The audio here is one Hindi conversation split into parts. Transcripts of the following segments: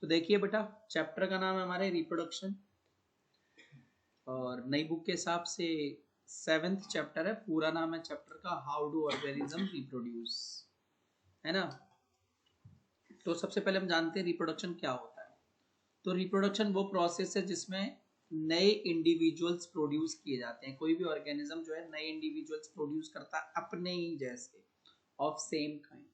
तो देखिए बेटा, चैप्टर का नाम है हमारे रिप्रोडक्शन, और नई बुक के हिसाब से 7th चैप्टर है। पूरा नाम है चैप्टर का हाउ डू ऑर्गेनिज्म रिप्रोड्यूस, है ना। तो सबसे पहले हम जानते हैं रिप्रोडक्शन क्या होता है। तो रिप्रोडक्शन वो प्रोसेस है जिसमें नए इंडिविजुअल्स प्रोड्यूस किए जाते हैं। कोई भी ऑर्गेनिज्म जो है नए इंडिविजुअल्स प्रोड्यूस करता है अपने ही जैसे, ऑफ सेम काइंड।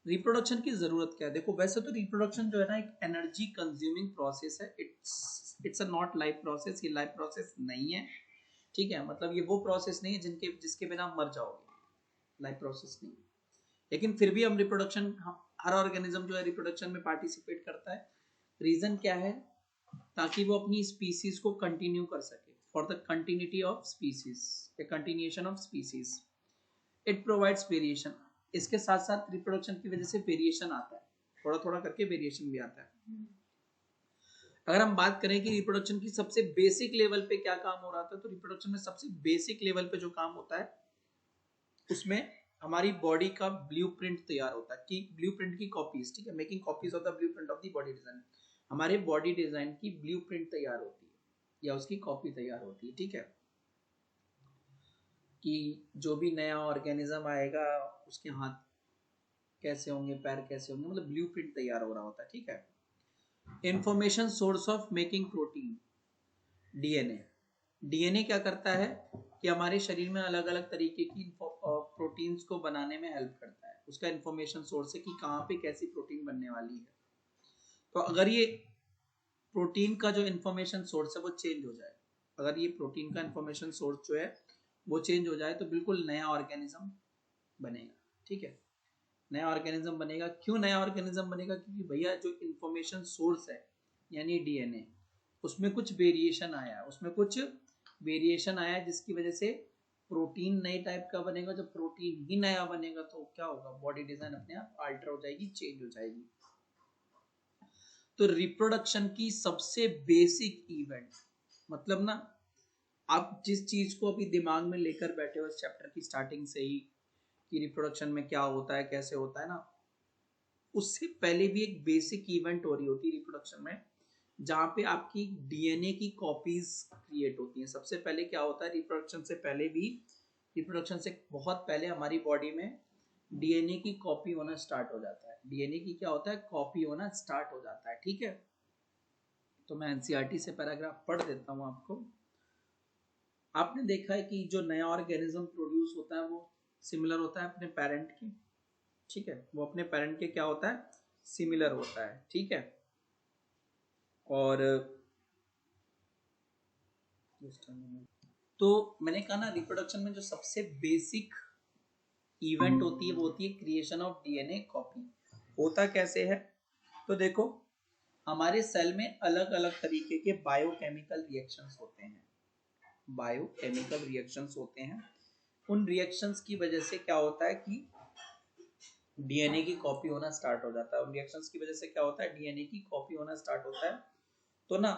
रिप्रोडक्शन की जरूरत क्या है? देखो, वैसे तो रिप्रोडक्शन जो है ना एक एनर्जी कंज्यूमिंग प्रोसेस है। It's a not life process, ये लाइफ प्रोसेस नहीं है, ठीक है। मतलब ये वो प्रोसेस नहीं है जिसके बिना आप मर जाओगे, लाइफ प्रोसेस नहीं है। लेकिन फिर भी हम रिप्रोडक्शन, हर ऑर्गेनिज्म जो है रिप्रोडक्शन में पार्टिसिपेट करता है। रीजन क्या है? ताकि वो अपनी स्पीसीज को कंटिन्यू कर सके, for the continuity of species, continuation of species. It provides variation. इसके साथ साथ रिप्रोडक्शन की वजह से वेरिएशन आता है, थोड़ा थोड़ा करके वेरिएशन भी आता है। अगर हम बात करें कि रिप्रोडक्शन की सबसे बेसिक लेवल पे क्या काम हो रहा था, तो रिप्रोडक्शन में सबसे बेसिक लेवल पे जो काम होता है उसमें हमारी बॉडी का ब्लूप्रिंट तैयार होता है, कि ब्लूप्रिंट की कॉपीज, ठीक है, making copies of the blueprint of the body design. हमारे बॉडी डिजाइन की ब्लूप्रिंट तैयार होती है या उसकी कॉपी तैयार होती है, ठीक है। कि जो भी नया ऑर्गेनिज्म आएगा उसके हाथ कैसे होंगे, पैर कैसे होंगे, मतलब ब्लूप्रिंट तैयार हो रहा होता है, ठीक है। Information source of making protein, DNA. DNA क्या करता है कि हमारे शरीर में अलग अलग तरीके की प्रोटीन्स को बनाने में हेल्प करता है। उसका इंफॉर्मेशन सोर्स है कि कहाँ पे कैसी प्रोटीन बनने वाली है। तो अगर ये प्रोटीन का जो इंफॉर्मेशन सोर्स है वो चेंज हो जाए, अगर ये प्रोटीन का इंफॉर्मेशन सोर्स जो है वो चेंज हो जाए, तो बिल्कुल नया ऑर्गेनिज्म बनेगा, ठीक है। नया ऑर्गेनिज्म बनेगा। क्यों नया ऑर्गेनिज्म बनेगा? क्योंकि भैया जो इंफॉर्मेशन सोर्स है यानी डीएनए, उसमें कुछ वेरिएशन आया है, जिसकी वजह से प्रोटीन नए टाइप का बनेगा। जब प्रोटीन ही नया बनेगा तो क्या होगा? बॉडी डिजाइन अपने आप अल्टर हो जाएगी, चेंज हो जाएगी। तो रिप्रोडक्शन की सबसे बेसिक इवेंट, मतलब ना, आप जिस चीज को अभी दिमाग में लेकर बैठे हो इस चैप्टर की स्टार्टिंग से ही कि रिप्रोडक्शन में क्या होता है, कैसे होता है ना, उससे पहले भी एक बेसिक इवेंट हो रही होती है रिप्रोडक्शन में, जहां पे आपकी डीएनए की कॉपीज क्रिएट होती हैं। सबसे पहले क्या होता है रिप्रोडक्शन से पहले भी, रिप्रोडक्शन से बहुत पहले हमारी बॉडी में डीएनए की कॉपी होना स्टार्ट हो जाता है। डीएनए की क्या होता है? कॉपी होना स्टार्ट हो जाता है, ठीक है। तो मैं एनसीईआरटी से पैराग्राफ पढ़ देता हूं आपको। आपने देखा है कि जो नया ऑर्गेनिज्म प्रोड्यूस होता है वो सिमिलर होता है अपने पेरेंट के, ठीक है। वो अपने पेरेंट के क्या होता है? सिमिलर होता है, ठीक है। और तो मैंने कहा ना, रिप्रोडक्शन में जो सबसे बेसिक इवेंट होती है वो होती है क्रिएशन ऑफ डीएनए कॉपी। होता कैसे है? तो देखो, हमारे सेल में अलग अलग तरीके के बायोकेमिकल रिएक्शंस होते हैं। बायोकेमिकल रिएक्शंस होते हैं। उन रिएक्शंस की वजह से क्या होता है कि डीएनए की कॉपी होना स्टार्ट हो जाता है। उन रिएक्शंस की वजह से क्या होता है? डीएनए की कॉपी होना स्टार्ट होता है। तो ना,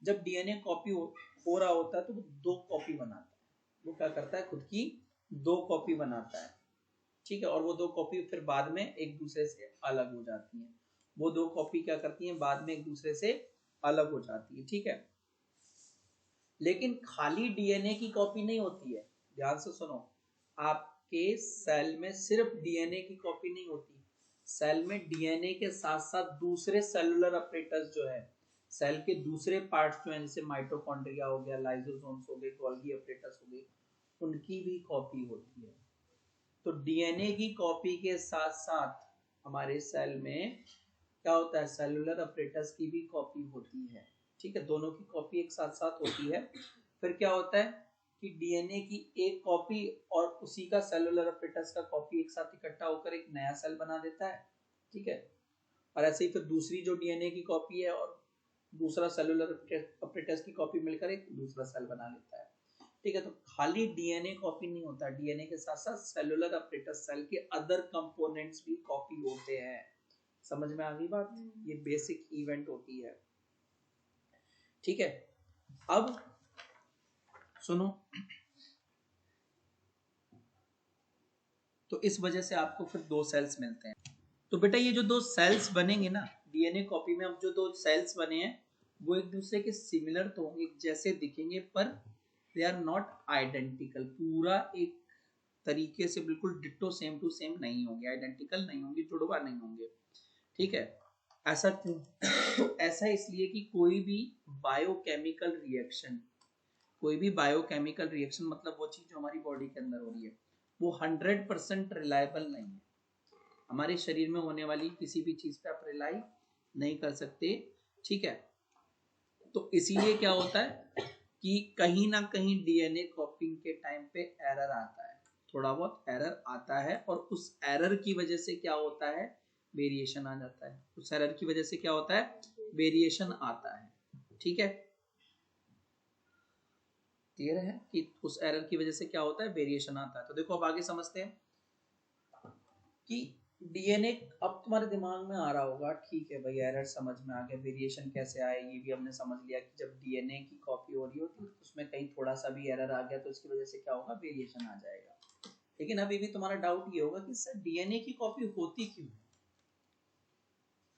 जब डीएनए कॉपी हो रहा होता है तो वो दो कॉपी बनाता है। वो क्या करता है? खुद की दो कॉपी बनाता है, ठीक है। और वो दो कॉपी फिर बाद में एक दूसरे से अलग हो जाती हैं। वो दो कॉपी क्या करती हैं? बाद में एक दूसरे से अलग हो जाती है, ठीक है। लेकिन खाली डीएनए की कॉपी नहीं होती है, ध्यान से सुनो। आपके सेल में सिर्फ डीएनए की कॉपी नहीं होती, सेल में डीएनए के साथ साथ दूसरे सेलुलर अपरेटस जो है, सेल के दूसरे पार्ट्स जो हैं, जैसे माइटोकॉन्ड्रिया हो गया, लाइसोसोम्स हो गए, गोल्गी अपरेटस हो गए, उनकी भी कॉपी होती है। तो डीएनए की कॉपी के साथ साथ हमारे सेल में क्या होता है? सेलुलर अपरेटस की भी कॉपी होती है, ठीक है। दोनों की कॉपी एक साथ साथ होती है। फिर क्या होता है कि डीएनए की एक कॉपी और उसी का सेलुलर अपरेटस का कॉपी एक साथ इकट्ठा होकर एक नया सेल बना देता है, ठीक है। और ऐसे ही फिर दूसरी जो डीएनए की कॉपी है और दूसरा सेलुलर अपरेटस की कॉपी मिलकर एक दूसरा सेल बना लेता है, ठीक है। तो खाली डीएनए कॉपी नहीं होता, डीएनए के साथ साथ सेलुलर अपरेटस सेल के अदर कंपोनेंट्स भी कॉपी होते हैं। समझ में आ गई बात? ये बेसिक इवेंट होती है, ठीक है। अब सुनो, तो इस वजह से आपको फिर दो सेल्स मिलते हैं। तो बेटा ये जो दो सेल्स बनेंगे ना, डीएनए कॉपी में अब जो दो सेल्स बने हैं वो एक दूसरे के सिमिलर तो होंगे, जैसे दिखेंगे, पर दे आर नॉट आइडेंटिकल। पूरा एक तरीके से बिल्कुल डिट्टो सेम टू सेम नहीं होंगे, आइडेंटिकल नहीं होंगे, जुड़वा नहीं होंगे। ठीक है, ऐसा क्यों? तो ऐसा इसलिए कि कोई भी बायोकेमिकल रिएक्शन, कोई भी बायोकेमिकल रिएक्शन मतलब वो चीज जो हमारी बॉडी के अंदर हो रही है वो 100% रिलायबल नहीं है। हमारे शरीर में होने वाली किसी भी चीज पे आप रिलाई नहीं कर सकते। ठीक है, तो इसीलिए क्या होता है कि कहीं ना कहीं डीएनए कॉपिंग के टाइम पे एरर आता है, थोड़ा बहुत एरर आता है, और उस एरर की वजह से क्या होता है, वेरिएशन आ जाता है। उस एरर की वजह से क्या होता है, वेरिएशन आता है। ठीक है, क्लियर है कि उस एरर की वजह से क्या होता है, वेरिएशन आता है। तो देखो अब आगे समझते हैं कि डीएनए, अब तुम्हारे दिमाग में आ रहा होगा, ठीक है भाई एरर समझ में आ गया, वेरिएशन कैसे आए ये भी हमने समझ लिया कि जब डीएनए की कॉपी हो रही होती है उसमें कहीं थोड़ा सा भी एरर आ गया तो इसकी वजह से क्या होगा, वेरिएशन आ जाएगा। लेकिन अभी भी तुम्हारा डाउट ये होगा कि सर डीएनए की कॉपी होती क्यों है?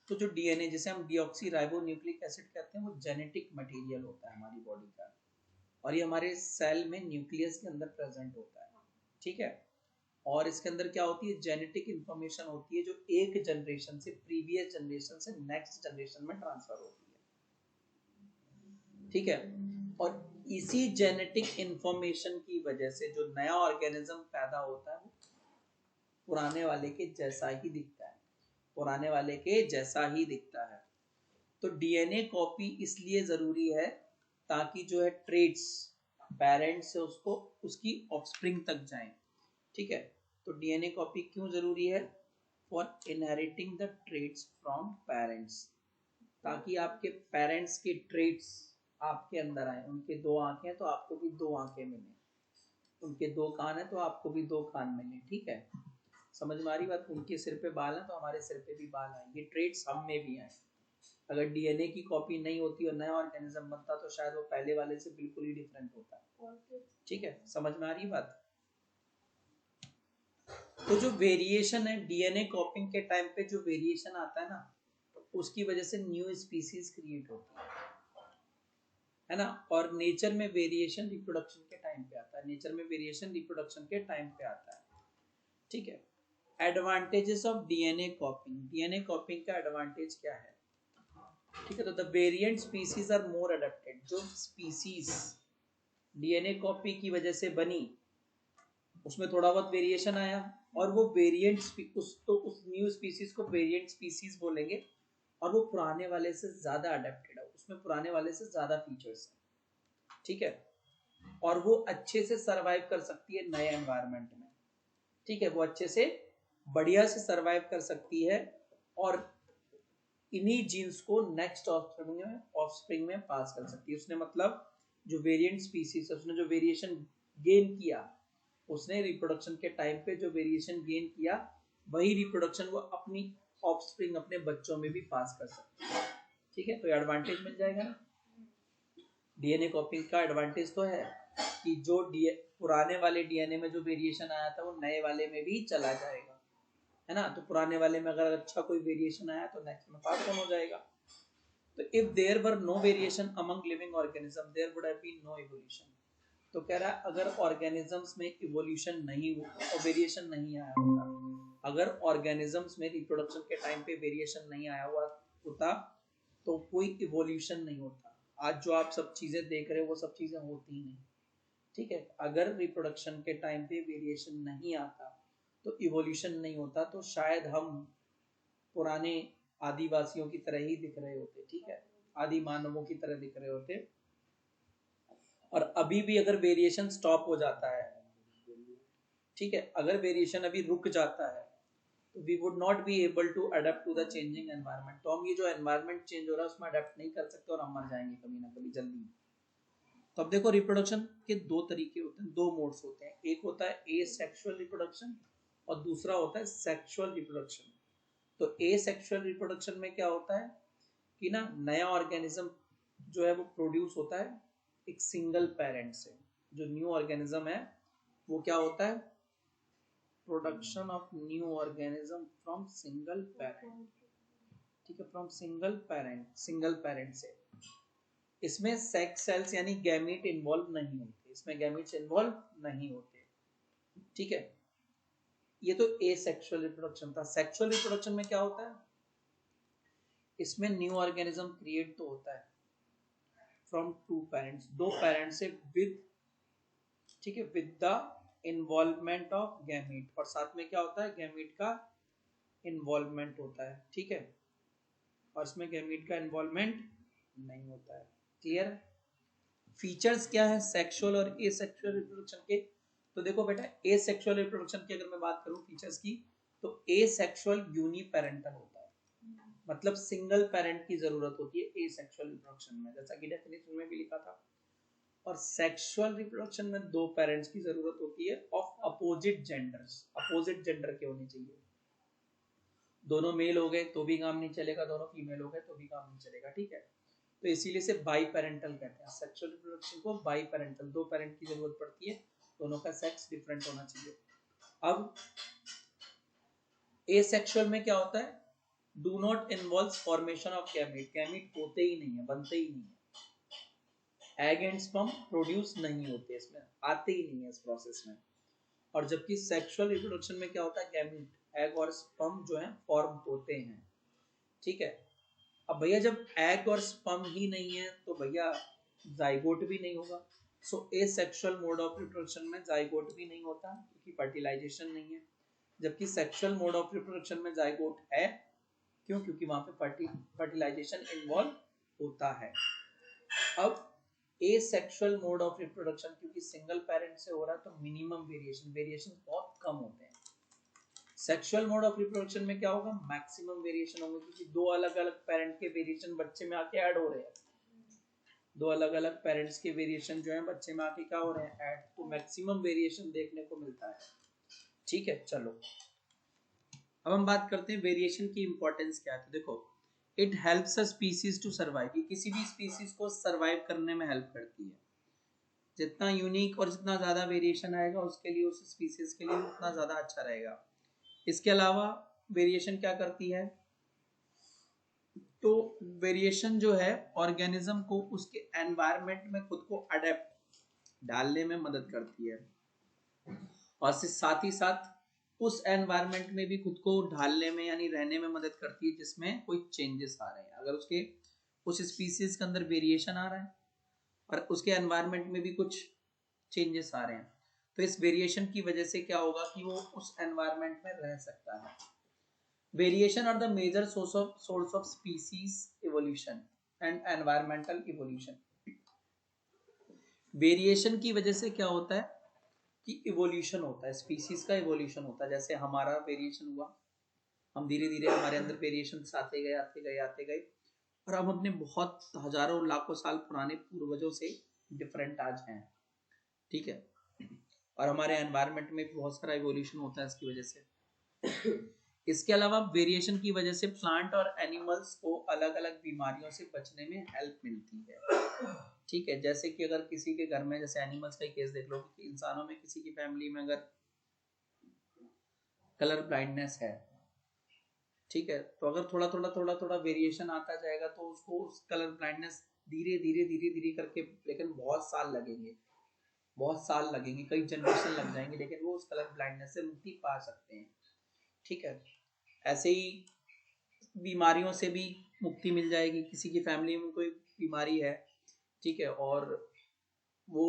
तो जो डीएनए, जिसे हम डीऑक्सी राइबो न्यूक्लिक एसिड कहते हैं, वो जेनेटिक मटेरियल होता है हमारी बॉडी का, और ये हमारे सेल में न्यूक्लियस के अंदर प्रेजेंट होता है। ठीक है, और इसके अंदर क्या होती है, जेनेटिक इंफॉर्मेशन होती है जो एक जनरेशन से प्रीवियस जनरेशन से नेक्स्ट जनरेशन में ट्रांसफर होती है। ठीक है, और इसी जेनेटिक इंफॉर्मेशन की वजह से जो नया ऑर्गेनिज्म पैदा होता है वो पुराने वाले के जैसा ही दिखता है, पुराने वाले के जैसा ही दिखता है। तो डीएनए कॉपी इसलिए जरूरी है ताकि जो है ट्रेड्स पेरेंट्स से उसको उसकी ऑफस्प्रिंग तक जाएं। ठीक है, तो डीएनए कॉपी क्यों जरूरी है, for inheriting the traits from parents, ताकि आपके पेरेंट्स के ट्रेड्स आपके अंदर आए। उनके दो आंखें हैं तो आपको भी दो आंखें मिले, उनके दो कान है तो आपको भी दो कान मिले। ठीक है, समझ में आ रही बात? उनके सिर पे बाल है तो हमारे सिर पे भी बाल आए, ये ट्रेड्स हम में भी आए। अगर डीएनए की कॉपी नहीं होती और नया ऑर्गेनिज्म बनता तो शायद वो पहले वाले से बिल्कुल ही डिफरेंट होता। ठीक है, समझ में आ रही बात? तो जो वेरिएशन है डीएनए कॉपिंग के टाइम पे, जो वेरिएशन आता है ना, उसकी वजह से न्यू स्पीसीज क्रिएट होती है ना। और नेचर में वेरिएशन रिप्रोडक्शन के टाइम पे आता है, नेचर में वेरिएशन रिप्रोडक्शन के टाइम पे आता है। ठीक है, advantages of DNA copying, DNA copying का एडवांटेज क्या है? ठीक है, तो the variant species are more adapted, जो स्पीसीज डीएनए कॉपी की वजह से बनी उसमें थोड़ा बहुत वेरिएशन आया, और वो वेरिएंट उस न्यू स्पीसीज को वेरिएंट स्पीसीज बोलेंगे, और वो पुराने वाले से ज्यादा अडेप्टेड है, उसमें पुराने वाले से ज्यादा फीचर्स हैं। ठीक है, और वो अच्छे से सरवाइव कर सकती है नए एनवायरनमेंट में। ठीक है, वो अच्छे से बढ़िया से सरवाइव कर सकती है, और इन्हीं जीन्स को नेक्स्ट ऑफस्प्रिंग में पास कर सकती है। उसने मतलब जो वेरिएंट स्पीसीज, उसने जो वेरिएशन गेन किया, उसने रिप्रोडक्शन के टाइम पे जो वेरिएशन गेन किया, वही रिप्रोडक्शन वो अपनी ऑफस्प्रिंग, अपने बच्चों में भी पास कर सकती है। ठीक है, तो एडवांटेज मिल जाएगा ना। डीएनए कॉपिंग का एडवांटेज तो है कि जो पुराने वाले डीएनए में जो वेरिएशन आया था वो नए वाले में भी चला जाएगा, है ना। तो पुराने वाले में अगर अच्छा कोई वेरिएशन आया तो नेक्स्ट में पास ऑन हो जाएगा। तो if there were no variation among living organism there would have been no evolution. तो कह रहा है अगर ऑर्गेनिजम्स में इवोल्यूशन नहीं हुआ और वेरिएशन नहीं आया होता, अगर ऑर्गेनिजम्स में रिप्रोडक्शन के टाइम पे वेरिएशन नहीं आया हुआ होता तो कोई इवोल्यूशन नहीं होता। आज जो आप सब चीजें देख रहे हो वो सब चीजें होती ही नहीं। ठीक है, अगर रिप्रोडक्शन के टाइम पे वेरिएशन नहीं आता तो इवोल्यूशन नहीं होता, तो शायद हम पुराने आदिवासियों की तरह ही दिख रहे होते। ठीक है, आदि मानवों की तरह दिख रहे होते। और अभी भी अगर वेरिएशन स्टॉप हो जाता है, ठीक है, अगर वेरिएशन अभी रुक जाता है तो we would not be able to adapt to the changing environment. तो हम ये जो एनवायरनमेंट चेंज हो रहा है उसमें अडेप्ट नहीं कर सकते और हम मर जाएंगे कभी ना कभी जल्दी। तो अब देखो रिप्रोडक्शन के दो तरीके होते हैं, दो मोड्स होते हैं। एक होता है एसेक्सुअल रिप्रोडक्शन और दूसरा होता है सेक्सुअल रिप्रोडक्शन। तो एसेक्सुअल रिप्रोडक्शन में क्या होता है कि ना नया ऑर्गेनिज्म जो है वो प्रोड्यूस होता है एक सिंगल पेरेंट से। जो न्यू ऑर्गेनिज्म है वो क्या होता है, production of new organism from single parent. ठीक है, फ्रॉम सिंगल पेरेंट से। इसमें सेक्स सेल्स यानी गैमीट इन्वॉल्व नहीं होते, इसमें गैमीट्स इन्वॉल्व नहीं होते। ठीक है, ये तो एसेक्सुअल रिप्रोडक्शन था। सेक्सुअल रिप्रोडक्शन में क्या होता है, इसमें न्यू ऑर्गेनिज्म क्रिएट तो होता है फ्रॉम टू पेरेंट्स, दो पेरेंट्स से, विद, ठीक है, with the involvement of gamete, और साथ में क्या होता है, गैमीट का इन्वॉल्वमेंट होता है। ठीक है, और इसमें गैमीट का इन्वॉल्वमेंट नहीं होता है। क्लियर? फीचर्स क्या है सेक्सुअल और एसेक्सुअल रिप्रोडक्शन के? तो देखो बेटा, एसेक्सुअल रिप्रोडक्शन की अगर मैं बात करूं फीचर्स की, तो एसेक्सुअल यूनिपेरेंटल होता है, मतलब सिंगल पेरेंट की जरूरत होती है एसेक्सुअल रिप्रोडक्शन में, जैसा कि डेफिनेशन में भी लिखा था। और सेक्सुअल रिप्रोडक्शन में दो पेरेंट्स की जरूरत होती है of opposite genders, opposite gender के होने चाहिए। दोनों मेल हो गए तो भी काम नहीं चलेगा, दोनों फीमेल हो गए तो भी काम नहीं चलेगा। ठीक है, तो इसीलिए से बाई पेरेंटल कहते हैं सेक्सुअल रिप्रोडक्शन को, बाई पेरेंटल, दो पेरेंट की जरूरत पड़ती है, दोनों का सेक्स डिफरेंट होना चाहिए। अब एसेक्सुअल में क्या होता है, do not involve formation of gamete, gamete होते ही नहीं है, बनते ही नहीं है, एग एंड स्पर्म प्रोड्यूस नहीं होते, इसमें आते ही नहीं है इस प्रोसेस में। और जबकि सेक्सुअल रिप्रोडक्शन में क्या होता है, गैमीट, एग और स्पर्म जो है फॉर्म होते हैं। ठीक है, अब भैया जब एग और स्पर्म ही नहीं है तो भैया जाइगोट भी नहीं होगा। सो एसेक्सुअल मोड ऑफ रिप्रोडक्शन में जाइगोट भी नहीं होता क्योंकि फर्टिलाइजेशन नहीं है, जबकि सेक्सुअल मोड ऑफ रिप्रोडक्शन में जाइगोट है। क्यों? क्योंकि वहां पे फर्टिलाइजेशन इन्वॉल्व होता है। अब एसेक्सुअल मोड ऑफ रिप्रोडक्शन क्योंकि सिंगल पेरेंट से हो रहा है तो मिनिमम वेरिएशन बहुत कम होते हैं। सेक्सुअल मोड ऑफ रिप्रोडक्शन में क्या होगा, मैक्सिमम वेरिएशन होंगे, क्योंकि दो अलग अलग पेरेंट के वेरिएशन बच्चे में आके ऐड हो रहे हैं, दो अलग अलग पेरेंट्स के वेरिएशन जो है बच्चे में आके क्या हो रहे हैं, ऐड, तो मैक्सिमम वेरिएशन देखने को मिलता है। ठीक है, चलो अब हम बात करते हैं वेरिएशन की इंपॉर्टेंस क्या है। तो देखो, it helps a species to survive, ये किसी भी स्पीसीज को सर्वाइव करने में हेल्प करती है। जितना यूनिक और जितना ज्यादा वेरिएशन आएगा उसके लिए, उस स्पीसीज के लिए उतना ज्यादा अच्छा रहेगा। इसके अलावा वेरिएशन क्या करती है, तो वेरिएशन जो है ऑर्गेनिज्म को उसके एनवायरनमेंट में खुद को अडेप्ट डालने में मदद करती है, और साथ ही साथ उस एनवायरनमेंट में भी खुद को ढालने में यानी रहने में मदद करती है जिसमें कोई चेंजेस आ रहे हैं। अगर उसके उस स्पीसीज के अंदर वेरिएशन आ रहा है और उसके एनवायरनमेंट में भी कुछ चेंजेस आ रहे हैं, तो इस वेरिएशन की वजह से क्या होगा कि वो उस एनवायरनमेंट में रह सकता है। Variation are the major source of species evolution and environmental evolution. Variation की वजह से क्या होता है कि इवोल्यूशन होता है, स्पीसीज का इवोल्यूशन होता है। जैसे हमारा वेरिएशन हुआ, हम धीरे धीरे हमारे अंदर वेरिएशन आते गए आते गए आते गए, और हम अपने बहुत हजारों लाखों साल पुराने पूर्वजों से डिफरेंट आज हैं। ठीक है, और हमारे एनवायरनमेंट में बहुत सारा इवोल्यूशन होता है इसकी वजह से। इसके अलावा वेरिएशन की वजह से प्लांट और एनिमल्स को अलग अलग बीमारियों से बचने में हेल्प मिलती है। ठीक है, जैसे कि अगर किसी के घर में, जैसे एनिमल्स का केस देख लो कि इंसानों में किसी की फैमिली में अगर कलर ब्लाइंडनेस है, ठीक है, तो अगर थोड़ा थोड़ा थोड़ा थोड़ा वेरिएशन आता जाएगा तो उसको उस कलर ब्लाइंडनेस धीरे धीरे धीरे धीरे करके, लेकिन बहुत साल लगेंगे, बहुत साल लगेंगे, कई जनरेशन लग जाएंगे, लेकिन वो उस कलर ब्लाइंडनेस से मुक्ति पा सकते हैं। ठीक है, ऐसे ही बीमारियों से भी मुक्ति मिल जाएगी। किसी की फैमिली में कोई बीमारी है, ठीक है, और वो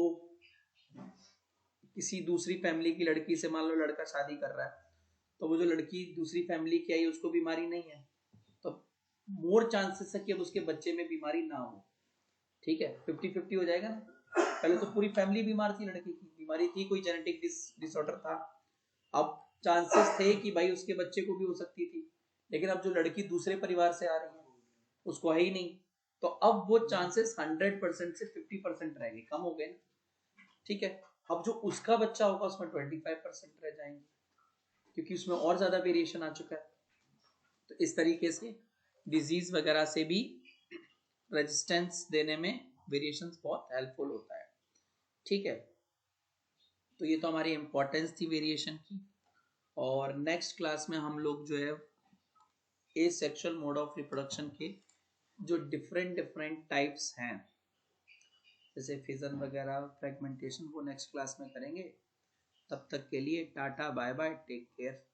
किसी दूसरी फैमिली की लड़की से, मान लो लड़का शादी कर रहा है, तो वो जो लड़की दूसरी फैमिली की आई उसको बीमारी नहीं है, तो मोर चांसेस है कि अब उसके बच्चे में बीमारी ना हो। ठीक है, 50-50 हो जाएगा ना। पहले तो पूरी फैमिली बीमार थी, लड़के की बीमारी थी, कोई जेनेटिक डिसऑर्डर था, अब चांसेस थे कि भाई उसके बच्चे को भी हो सकती थी, लेकिन अब जो लड़की दूसरे परिवार से आ रही है उसको है ही नहीं, तो अब वो चांसेस 100% से 50% रह गए, कम हो गए ना। ठीक है, अब जो उसका बच्चा होगा उसमें 25% रह जाएंगे क्योंकि उसमें और ज्यादा वेरिएशन आ चुका है। तो इस तरीके से डिजीज वगैरह से भी रेजिस्टेंस देने में वेरिएशन बहुत हेल्पफुल होता है। ठीक है, तो ये तो हमारी इंपॉर्टेंस थी वेरिएशन की। और नेक्स्ट क्लास में हम लोग जो है एसेक्सुअल मोड ऑफ रिप्रोडक्शन के जो डिफरेंट डिफरेंट टाइप्स हैं, जैसे फिजन वगैरह, फ्रेगमेंटेशन, वो नेक्स्ट क्लास में करेंगे। तब तक के लिए tata bye bye, take care.